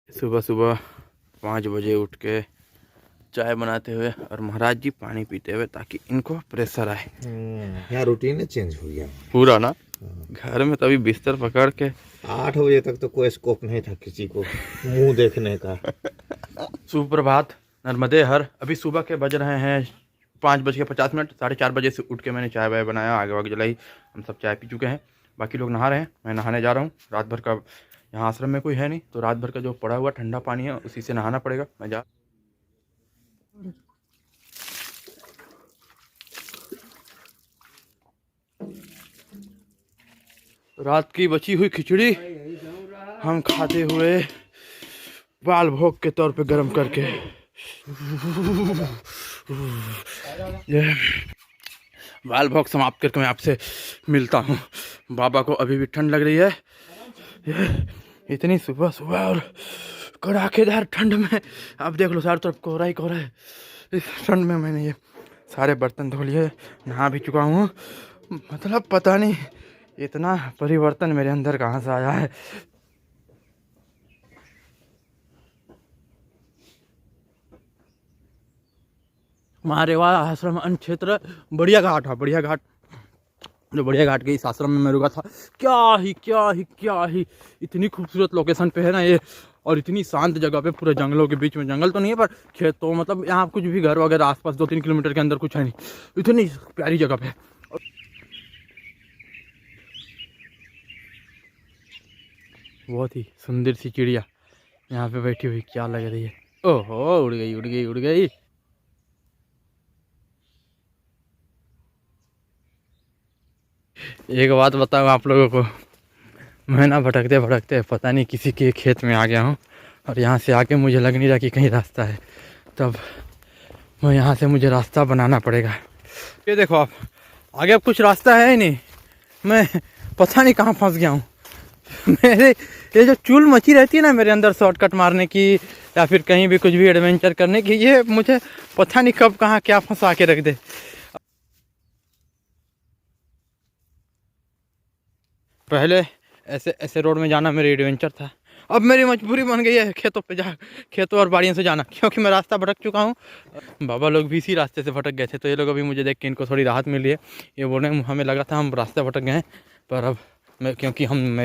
सुबह सुबह 5 बजे उठ के चाय बनाते हुए और महाराज जी पानी पीते हुए, ताकि इनको प्रेशर आए। यहाँ रूटीन चेंज हो गया पूरा ना। घर में तभी बिस्तर पकड़ के 8 बजे तक तो कोई स्कोप नहीं था किसी को मुंह देखने का। सुप्रभात, नर्मदे हर। अभी सुबह के बज रहे हैं 5:50। 4:30 बजे से उठ के मैंने चाय वाय बनाया, आगे वागे जलाई। हम सब चाय पी चुके हैं, बाकी लोग नहा रहे हैं। मैं नहाने जा रहा हूँ। रात भर का यहाँ आश्रम में कोई है नहीं, तो रात भर का जो पड़ा हुआ ठंडा पानी है उसी से नहाना पड़ेगा। मैं जा रात की बची हुई खिचड़ी हम खाते हुए बाल भोग के तौर पे गर्म करके ये बाल भोग समाप्त करके मैं आपसे मिलता हूँ। बाबा को अभी भी ठंड लग रही है। ये इतनी सुबह सुबह और कड़ाकेदार ठंड में आप देख लो, चारों तरफ कोहरा ही कोहरा है। इस ठंड में मैंने ये सारे बर्तन धो लिए, नहा भी चुका हूँ। मतलब पता नहीं इतना परिवर्तन मेरे अंदर कहाँ से आया है। मारेवा आश्रम अन्न क्षेत्र, बढ़िया घाट है, बढ़िया घाट। जो बढ़िया घाट के इस आश्रम में मैं रुका था, क्या ही इतनी खूबसूरत लोकेशन पे है ना ये, और इतनी शांत जगह पे, पूरे जंगलों के बीच में। जंगल तो नहीं है पर खेत, तो मतलब यहाँ कुछ भी घर वगैरह आसपास 2-3 किलोमीटर के अंदर कुछ है नहीं, इतनी प्यारी जगह पे। बहुत ही सुंदर सी चिड़िया यहाँ पे बैठी हुई, क्या लग रही है। ओहो, उड़ गई। एक बात बताऊँ आप लोगों को, मैं ना भटकते भटकते पता नहीं किसी के खेत में आ गया हूँ, और यहाँ से आके मुझे लग नहीं रहा कि कहीं रास्ता है। तब मैं यहाँ से मुझे रास्ता बनाना पड़ेगा। ये देखो आप, आगे अब कुछ रास्ता है ही नहीं। मैं पता नहीं कहाँ फंस गया हूँ। मेरे ये जो चूल मची रहती है ना मेरे अंदर, शॉर्टकट मारने की या फिर कहीं भी कुछ भी एडवेंचर करने की, ये मुझे पता नहीं कब कहाँ क्या फंसा के रख दे। पहले ऐसे रोड में जाना मेरी एडवेंचर था, अब मेरी मजबूरी बन गई है खेतों और बाड़ियों से जाना, क्योंकि मैं रास्ता भटक चुका हूँ। बाबा लोग भी इसी रास्ते से भटक गए थे, तो ये लोग अभी मुझे देख के इनको थोड़ी राहत मिली है। ये बोल रहे हैं हमें लगा था हम रास्ता भटक गए हैं, पर अब मैं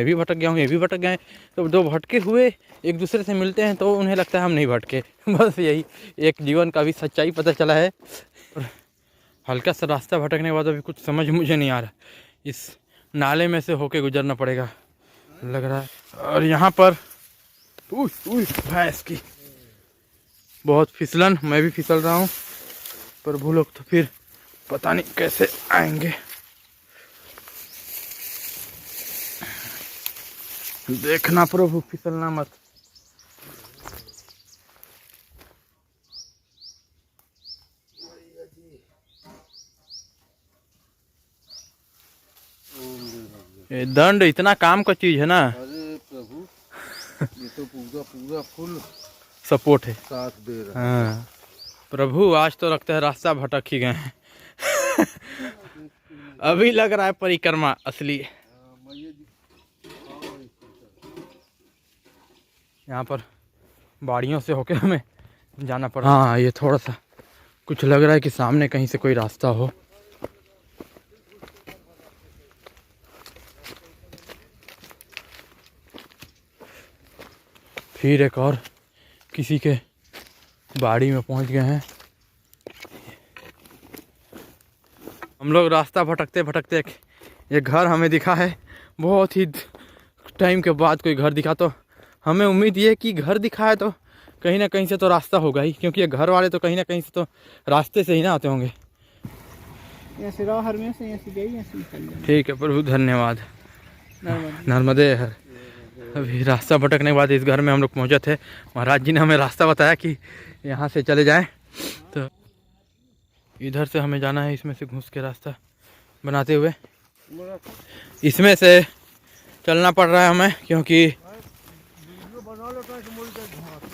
भी भटक गया हूँ, ये भी भटक गए, तो दो भटके हुए एक दूसरे से मिलते हैं तो उन्हें लगता है हम नहीं भटके। बस यही एक जीवन का भी सच्चाई पता चला है। और हल्का सा रास्ता भटकने के बाद अभी कुछ समझ मुझे नहीं आ रहा, इस नाले में से होके गुजरना पड़ेगा लग रहा है। और यहाँ पर भैंस की बहुत फिसलन, मैं भी फिसल रहा हूँ, प्रभु लोग तो फिर पता नहीं कैसे आएंगे। देखना प्रभु, फिसलना मत। ये दंड इतना काम का चीज है ना। अरे प्रभु, ये तो पूरा फुल सपोर्ट है, साथ दे रहा है। हाँ प्रभु, आज तो लगता है रास्ता भटक ही गए हैं। अभी लग रहा है परिक्रमा असली। यहाँ पर बाड़ियों से होके हमें जाना पड़ा। हाँ, ये थोड़ा सा कुछ लग रहा है कि सामने कहीं से कोई रास्ता हो। फिर एक और किसी के बाड़ी में पहुंच गए हैं। हम लोग रास्ता भटकते भटकते ये घर हमें दिखा है। बहुत ही टाइम के बाद कोई घर दिखा, तो हमें उम्मीद ये कि घर दिखा है तो कहीं ना कहीं से तो रास्ता होगा ही, क्योंकि ये घर वाले तो कहीं ना कहीं से तो रास्ते से ही ना आते होंगे। ठीक है प्रभु, धन्यवाद। नर्मदे हर। अभी रास्ता भटकने के बाद इस घर में हम लोग पहुँचे थे। महाराज जी ने हमें रास्ता बताया कि यहाँ से चले जाएं, तो इधर से हमें जाना है। इसमें से घुस के रास्ता बनाते हुए इसमें से चलना पड़ रहा है हमें, क्योंकि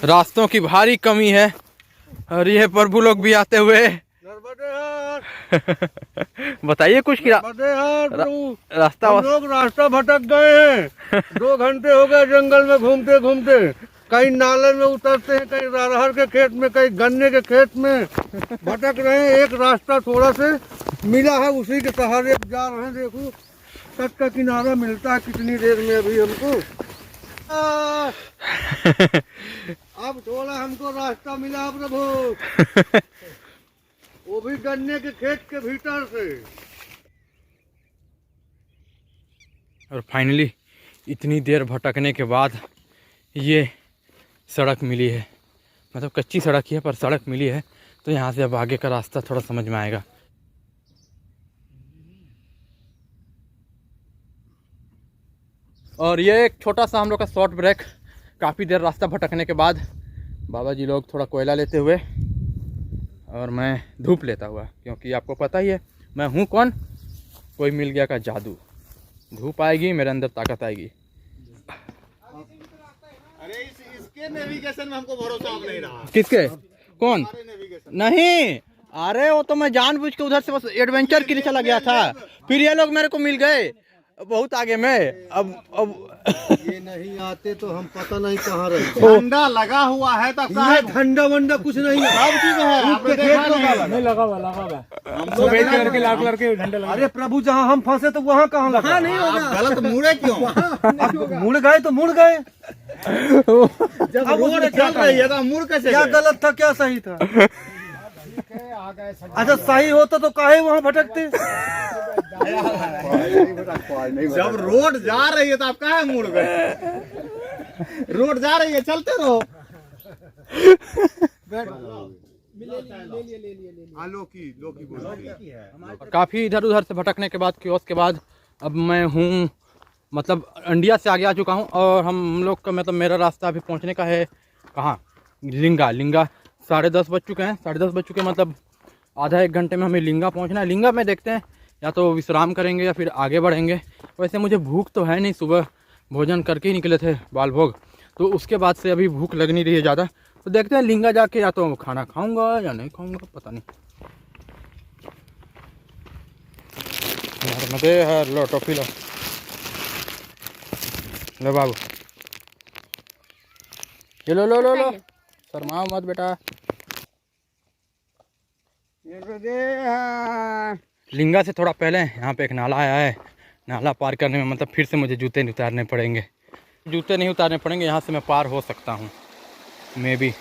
रास्तों की भारी कमी है। और ये प्रभु लोग भी आते हुए बताइए कुछ क्या रास्ता। हम लोग रास्ता भटक गए हैं। 2 घंटे हो गए जंगल में घूमते घूमते। कहीं नाले में उतरते हैं, कहीं अरहर के खेत में, कहीं गन्ने के खेत में भटक रहे हैं। एक रास्ता थोड़ा से मिला है, उसी के सहारे जा रहे हैं। देखो तट का किनारा मिलता है कितनी देर में अभी हमको। अब थोड़ा हमको रास्ता मिला प्रभु, वो भी गन्ने के खेत के भीतर से। और फाइनली इतनी देर भटकने के बाद ये सड़क मिली है। मतलब कच्ची सड़क ही है पर सड़क मिली है, तो यहाँ से अब आगे का रास्ता थोड़ा समझ में आएगा। और ये एक छोटा सा हम लोग का शॉर्ट ब्रेक, काफ़ी देर रास्ता भटकने के बाद बाबा जी लोग थोड़ा कोयला लेते हुए और मैं धूप लेता हुआ, क्योंकि आपको पता ही है मैं हूँ कौन, कोई मिल गया का जादू। धूप आएगी मेरे अंदर ताकत आएगी। अरे इसके नेविगेशन में हमको भरोसा अब नहीं रहा। किसके? कौन? नहीं, अरे वो तो मैं जानबूझ के उधर से बस एडवेंचर के लिए चला गया था, फिर ये लोग मेरे को मिल गए बहुत आगे में। अब ये नहीं आते तो हम पता नहीं कहाँ रहते। झंडा लगा हुआ है तो ये झंडा वंडा कुछ नहीं है, सब चीज है। आपने देखा नहीं लगा हुआ सफेद कलर के लाल कलर के झंडे लगे। अरे प्रभु, जहाँ हम फंसे तो वहाँ कहाँ लगा? नहीं आप गलत मुड़े क्यों? अब मुड़ गए तो मुड़ गए। जब रोड चल रही है तो मुड़ कैसे? क्या गलत था क्या सही था? अच्छा सही होता तो काहे वहाँ भटकते? जब रोड जा रही है तो आप काहे मुड़ गए? रोड जा रही है, चलते रहो। काफ़ी इधर उधर से भटकने के बाद कियोस्क के बाद अब मैं हूँ मतलब इंडिया से आगे आ चुका हूँ। और हम लोग का मतलब मेरा रास्ता अभी पहुँचने का है कहाँ? लिंगा। 10:30 बज चुके हैं। 10:30 बज चुके हैं, मतलब आधा एक घंटे में हमें लिंगा पहुँचना है। लिंगा में देखते हैं या तो विश्राम करेंगे या फिर आगे बढ़ेंगे। वैसे मुझे भूख तो है नहीं, सुबह भोजन करके ही निकले थे बाल भोग, तो उसके बाद से अभी भूख लग नहीं रही है ज़्यादा। तो देखते हैं लिंगा जाके या तो खाना खाऊंगा या नहीं खाऊंगा, पता नहीं। नर्मदे है, लो टॉफी लो, लो बाबू, ये लो लो लो लो, शर्माओ मत बेटा। लिंगा से थोड़ा पहले यहाँ पे एक नाला आया है। नाला पार करने में मतलब फिर से मुझे जूते नहीं उतारने पड़ेंगे। जूते नहीं उतारने पड़ेंगे, यहाँ से मैं पार हो सकता हूँ। मे बी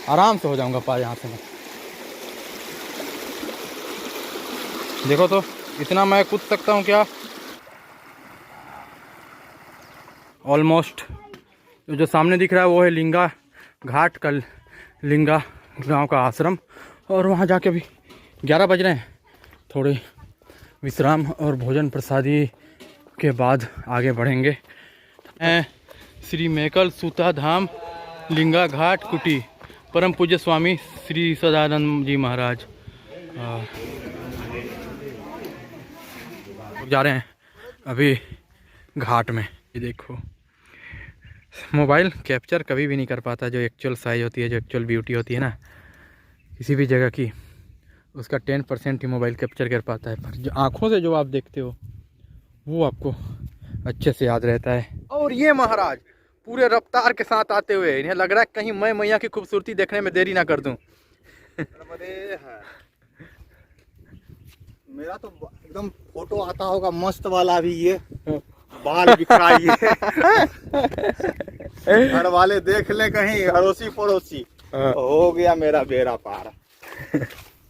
आराम से हो जाऊँगा पार यहाँ से मैं। देखो तो इतना मैं कूद सकता हूँ क्या? ऑलमोस्ट। जो सामने दिख रहा है वो है लिंगा घाट का, लिंगा गांव का आश्रम। और वहाँ जाके अभी 11 बज रहे हैं, थोड़े विश्राम और भोजन प्रसादी के बाद आगे बढ़ेंगे। श्री मेकल सूता धाम लिंगा घाट कुटी, परम पूज्य स्वामी श्री सदानंद जी महाराज जा रहे हैं अभी घाट में। ये देखो, मोबाइल कैप्चर कभी भी नहीं कर पाता जो एक्चुअल साइज होती है, जो एक्चुअल ब्यूटी होती है ना किसी भी जगह की, उसका 10% ही मोबाइल कैप्चर कर पाता है। पर जो आँखों से जो आप देखते हो वो आपको अच्छे से याद रहता है। और ये महाराज पूरे रफ्तार के साथ आते हुए, इन्हें लग रहा है कहीं मैं मैया की खूबसूरती देखने में देरी ना कर दूं। मेरा तो एकदम फोटो आता होगा मस्त वाला भी, ये बाल बिखराइए। घर वाले देख ले कहीं, अड़ोसी पड़ोसी, हो गया मेरा बेड़ा पार।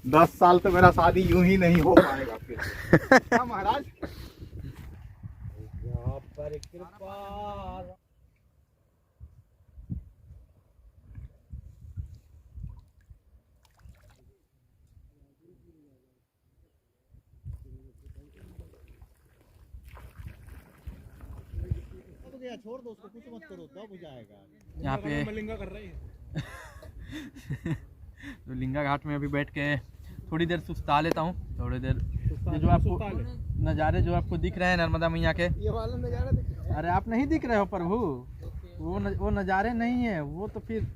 10 साल तो मेरा शादी यूं ही नहीं हो पाएगा फिर। हाँ महाराज, छोड़ दो उसको, कुछ मत करो, दब हो जाएगा। यहाँ पे लिंगा कर रही है। तो लिंगा घाट में अभी बैठ के थोड़ी देर सुस्ता लेता हूँ। थोड़ी देर जो आपको नज़ारे जो आपको दिख रहे हैं नर्मदा मैया के, ये वाला नजारा दिख रहा है। अरे आप नहीं दिख रहे हो प्रभु, वो नज़ारे नहीं है वो, तो फिर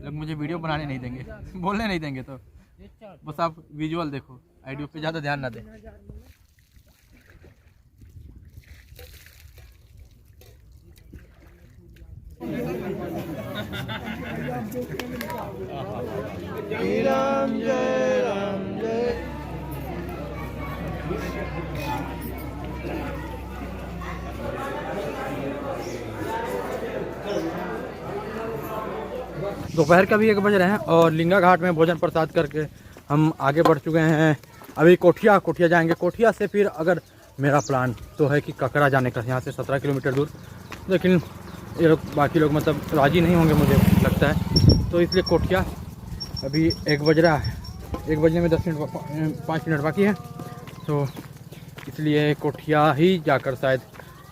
लोग मुझे वीडियो बनाने नहीं देंगे, बोलने नहीं देंगे। तो बस आप विजुअल देखो, ऑडियो पे ज़्यादा ध्यान ना दें। राम जय राम जय। दोपहर का भी 1 बज रहे हैं और लिंगा घाट में भोजन प्रसाद करके हम आगे बढ़ चुके हैं। अभी कोठिया जाएंगे। कोठिया से फिर अगर मेरा प्लान तो है कि ककरा जाने का, यहाँ से 17 किलोमीटर दूर, लेकिन ये लोग बाकी लोग मतलब राज़ी नहीं होंगे मुझे लगता है, तो इसलिए कोठिया अभी 1 बज रहा है। 1 बजने में 5 मिनट बाकी है, तो इसलिए कोठिया ही जाकर शायद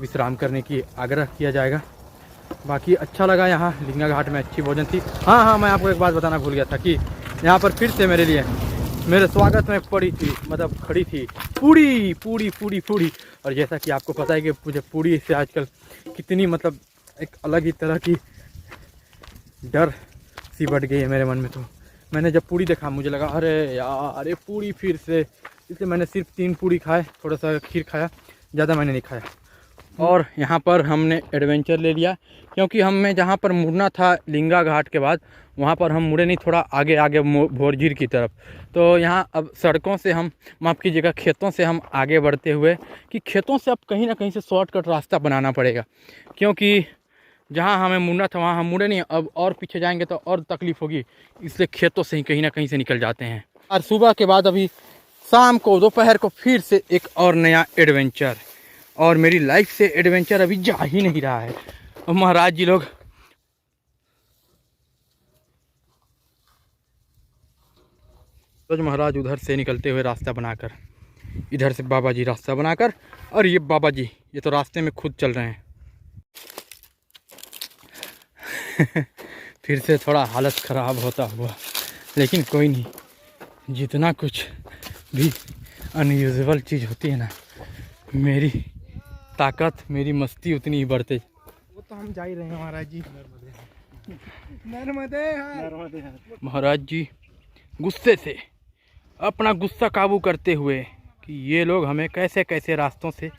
विश्राम करने की आग्रह किया जाएगा। बाकी अच्छा लगा यहाँ लिंगा घाट में, अच्छी भोजन थी। हाँ, मैं आपको एक बात बताना भूल गया था कि यहाँ पर फिर से मेरे स्वागत में पड़ी थी, मतलब खड़ी थी पूड़ी। और जैसा कि आपको पता है कि मुझे पूड़ी से आजकल कितनी मतलब एक अलग ही तरह की डर सी बढ़ गई है मेरे मन में। तो मैंने जब पूड़ी देखा मुझे लगा अरे यार ये पूड़ी फिर से, इसलिए मैंने सिर्फ 3 पूड़ी खाए, थोड़ा सा खीर खाया, ज़्यादा मैंने नहीं खाया। और यहाँ पर हमने एडवेंचर ले लिया क्योंकि हमें जहाँ पर मुड़ना था लिंगा घाट के बाद, वहाँ पर हम मुड़े नहीं, थोड़ा आगे भोरझीर की तरफ। तो यहाँ अब सड़कों से हम, माफ़ कीजिएगा, खेतों से हम आगे बढ़ते हुए कि खेतों से अब कहीं ना कहीं से शॉर्टकट रास्ता बनाना पड़ेगा, क्योंकि जहाँ हमें मुड़ना था वहाँ हम मुड़े नहीं, अब और पीछे जाएंगे तो और तकलीफ़ होगी, इसलिए खेतों से ही कहीं ना कहीं से निकल जाते हैं। और सुबह के बाद अभी शाम को दोपहर को फिर से एक और नया एडवेंचर, और मेरी लाइफ से एडवेंचर अभी जा ही नहीं रहा है। और महाराज जी लोग महाराज उधर से निकलते हुए रास्ता बनाकर, इधर से बाबा जी रास्ता बनाकर, और ये बाबा जी ये तो रास्ते में खुद चल रहे हैं। फिर से थोड़ा हालत ख़राब होता हुआ, लेकिन कोई नहीं, जितना कुछ भी अनयूजुअल चीज़ होती है ना, मेरी ताकत मेरी मस्ती उतनी ही बढ़ते। वो तो हम जा ही रहे हैं महाराज जी। नर्मदे महाराज जी गुस्से से अपना गुस्सा काबू करते हुए कि ये लोग हमें कैसे कैसे रास्तों से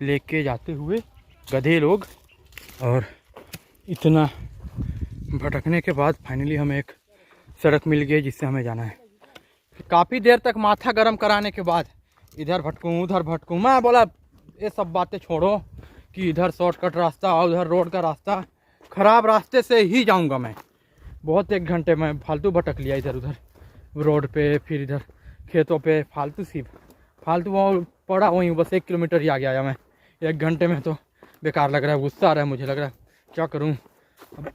लेके जाते हुए, गधे लोग। और इतना भटकने के बाद फाइनली हमें एक सड़क मिल गई जिससे हमें जाना है। काफ़ी देर तक माथा गर्म कराने के बाद इधर भटकूँ उधर भटकूँ, मैं बोला ये सब बातें छोड़ो कि इधर शॉर्टकट रास्ता और उधर रोड का रास्ता, ख़राब रास्ते से ही जाऊंगा मैं। बहुत 1 घंटे में फालतू भटक लिया इधर उधर रोड पे, फिर इधर खेतों पे, फालतू वो पड़ा वहीं, बस 1 किलोमीटर ही आ गया मैं 1 घंटे में। तो बेकार लग रहा है, गुस्सा आ रहा है, मुझे लग रहा है क्या करूँ अब।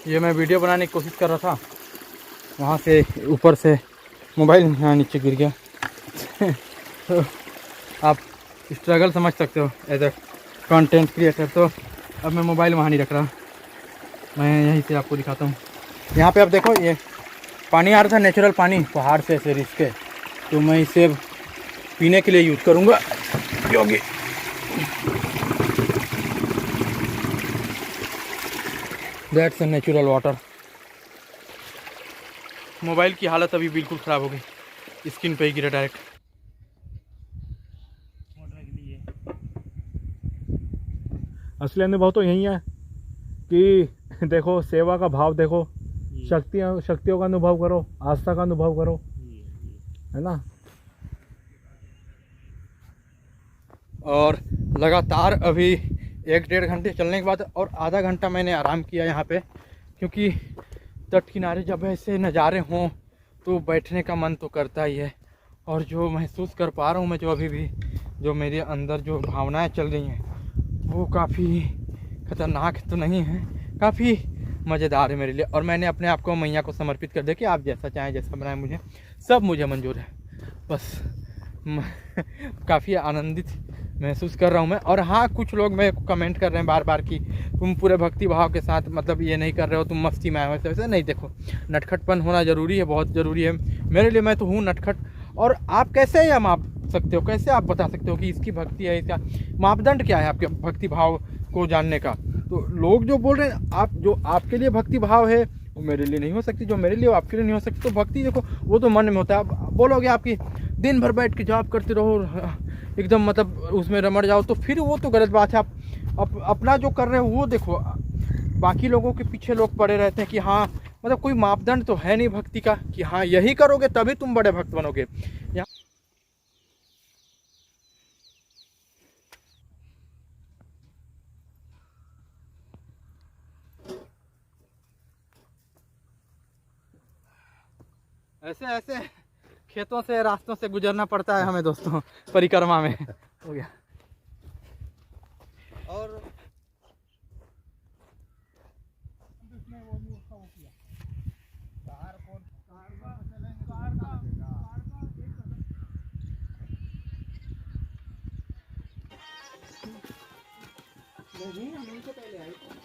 ये मैं वीडियो बनाने की कोशिश कर रहा था, वहाँ से ऊपर से मोबाइल यहाँ नीचे गिर गया। तो आप स्ट्रगल समझ सकते हो एज ए कंटेंट क्रिएटर। तो अब मैं मोबाइल वहाँ नहीं रख रहा, मैं यहीं से आपको दिखाता हूँ। यहाँ पे आप देखो, ये पानी आ रहा था, नेचुरल पानी पहाड़ से ऐसे रिस्क है, तो मैं इसे पीने के लिए यूज़ करूँगा, क्योंकि that's a natural water. Mobile की हालत अभी बिल्कुल ख़राब हो गई, स्किन पे ही गिरा डायरेक्ट। असली अनुभव तो यही है कि देखो, सेवा का भाव देखो, शक्तियों का अनुभव करो, आस्था का अनुभव करो, है ना। और लगातार अभी 1-1.5 घंटे चलने के बाद और आधा घंटा मैंने आराम किया यहाँ पे, क्योंकि तट किनारे जब ऐसे नज़ारे हों तो बैठने का मन तो करता ही है। और जो महसूस कर पा रहा हूँ मैं, जो अभी भी जो मेरे अंदर जो भावनाएं चल रही हैं वो काफ़ी ख़तरनाक तो नहीं है, काफ़ी मज़ेदार है मेरे लिए। और मैंने अपने आप को मैया को समर्पित कर दिया कि आप जैसा चाहें, जैसा बनाएं, मुझे सब मुझे मंजूर है। बस काफ़ी आनंदित महसूस कर रहा हूँ मैं। और हाँ, कुछ लोग मेरे को कमेंट कर रहे हैं बार बार कि तुम पूरे भक्ति भाव के साथ मतलब ये नहीं कर रहे हो, तुम मस्ती में आए हो, वैसे नहीं। देखो, नटखटपन होना ज़रूरी है, बहुत ज़रूरी है मेरे लिए, मैं तो हूँ नटखट। और आप कैसे यह माप सकते हो, कैसे आप बता सकते हो कि इसकी भक्ति है, इसका मापदंड क्या है आपके भक्ति भाव को जानने का? तो लोग जो बोल रहे हैं, आप जो आपके लिए भक्ति भाव है वो मेरे लिए नहीं हो सकती, जो मेरे लिए वो आपके लिए नहीं हो सकती। तो भक्ति देखो वो तो मन में होता है। आप बोलोगे आपकी दिन भर बैठ के जॉब करते रहो एकदम मतलब उसमें रमड़ जाओ, तो फिर वो तो गलत बात है। आप अपना जो कर रहे हो वो देखो, बाकी लोगों के पीछे लोग पड़े रहते हैं कि हाँ मतलब कोई मापदंड तो है नहीं भक्ति का कि हाँ यही करोगे तभी तुम बड़े भक्त बनोगे। ऐसे ऐसे खेतों से रास्तों से गुजरना पड़ता है हमें दोस्तों परिक्रमा में। हो गया। और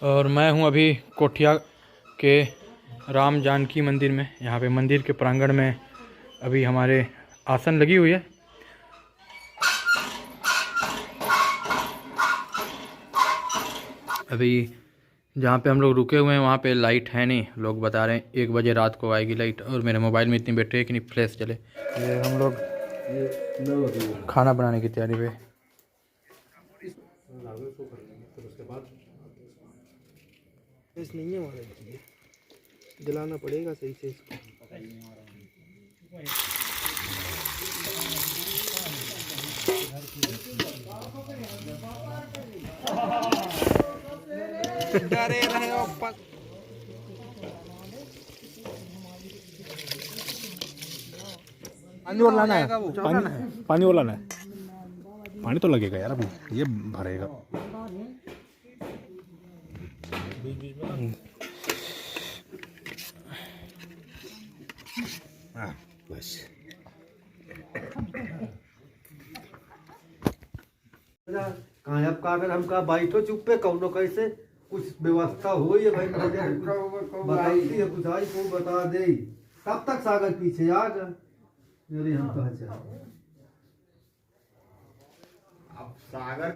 और मैं हूं अभी कोठिया के राम जानकी मंदिर में। यहाँ पे मंदिर के प्रांगण में अभी हमारे आसन लगी हुई है। अभी जहाँ पे हम लोग रुके हुए हैं वहाँ पे लाइट है नहीं, लोग बता रहे हैं 1 बजे रात को आएगी लाइट। और मेरे मोबाइल में इतनी बैटरी है कि नहीं फ्लैश चले। ये हम लोग खाना बनाने की तैयारी पे। नहीं है हमारे, जलाना पड़ेगा सही से इसको। डरे रहे हो पानी और लाना है, पानी और लाना है। पानी तो लगेगा यार, अभी ये भरेगा। बस कायब कागज हम का बैठो चुप पे कौनो कैसे कुछ व्यवस्था हो ये भाई बताई है बुझाई को बता दे। कब तक सागर पीछे आ गए मेरे हम कहा सागर